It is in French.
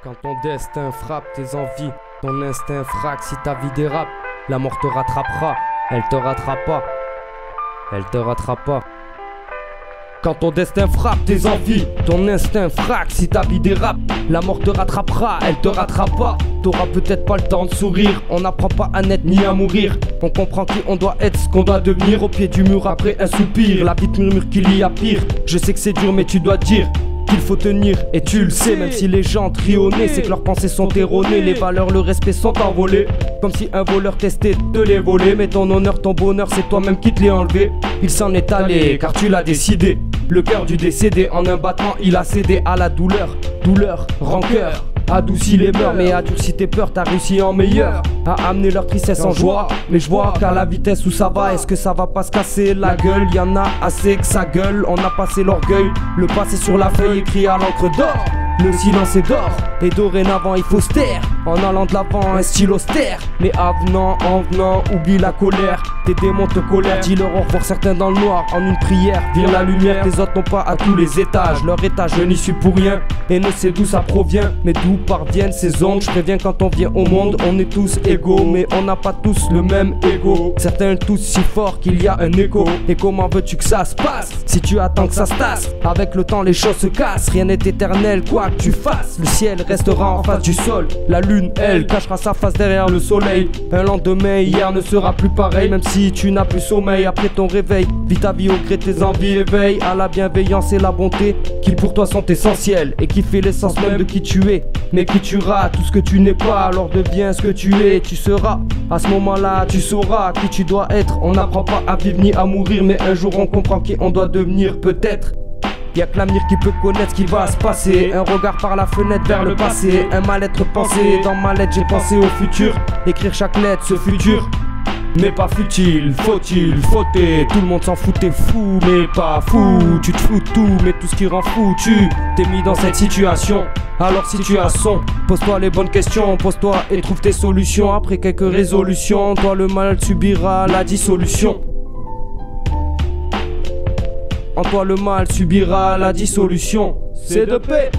Quand ton destin frappe tes envies, ton instinct frappe si ta vie dérape. La mort te rattrapera, elle te rattrape pas. Elle te rattrape pas. Quand ton destin frappe tes envies, ton instinct frappe si ta vie dérape. La mort te rattrapera, elle te rattrape pas. T'auras peut-être pas le temps de sourire. On n'apprend pas à naître ni à mourir. On comprend qui on doit être, ce qu'on doit devenir. Au pied du mur après un soupir. La vie te murmure qu'il y a pire. Je sais que c'est dur mais tu dois dire qu'il faut tenir, et tu le sais. Même si les gens trient au nez, c'est que leurs pensées sont erronées. Les valeurs, le respect sont envolés. Comme si un voleur testait de les voler. Mais ton honneur, ton bonheur, c'est toi-même qui te l'es enlevé. Il s'en est allé, car tu l'as décidé. Le cœur du décédé, en un battement, il a cédé à la douleur. Douleur, rancœur, adoucit les mœurs, mais adoucit tes peurs, t'as réussi en meilleur à amener leur tristesse en joie. Mais je vois qu'à la vitesse où ça va, est-ce que ça va pas se casser la gueule? Y'en a assez que ça gueule, on a passé l'orgueil. Le passé sur la feuille écrit à l'encre d'or. Le silence est d'or, et dorénavant il faut se taire. En allant de l'avant, un style austère. Mais avenant, en venant, oublie la colère. Tes démons te colèrent, dis-leur au revoir certains dans le noir. En une prière, vire la lumière, tes autres n'ont pas à tous les étages. Leur étage, je n'y suis pour rien, et ne sais d'où ça provient. Mais d'où parviennent ces ondes, je préviens quand on vient au monde. On est tous égaux, mais on n'a pas tous le même ego. Certains le touchent si fort qu'il y a un écho. Et comment veux-tu que ça se passe si tu attends que ça se tasse? Avec le temps les choses se cassent, rien n'est éternel quoi que tu fasses. Le ciel restera en face du sol, la lune elle cachera sa face derrière le soleil. Un lendemain hier ne sera plus pareil. Même si tu n'as plus sommeil après ton réveil, vis ta vie au gré de tes envies, éveille à la bienveillance et la bonté qui pour toi sont essentiels, et qui fait l'essence même de qui tu es. Mais qui tuera tout ce que tu n'es pas, alors deviens ce que tu es, tu seras. À ce moment-là tu sauras qui tu dois être. On n'apprend pas à vivre ni à mourir, mais un jour on comprend qui on doit devenir peut-être. Y'a que l'avenir qui peut connaître ce qui va se passer. Un regard par la fenêtre vers le passé, un mal-être pensé. Dans ma lettre j'ai pensé au futur, écrire chaque lettre ce futur mais pas futile, faut-il, fauter. Tout le monde s'en fout, t'es fou, mais pas fou. Tu te fous de tout, mais tout ce qui rend fou, tu t'es mis dans cette situation. Alors situation, pose-toi les bonnes questions, pose-toi et trouve tes solutions. Après quelques résolutions, toi le mal subira la dissolution. En toi le mal subira la dissolution. C'est de paix.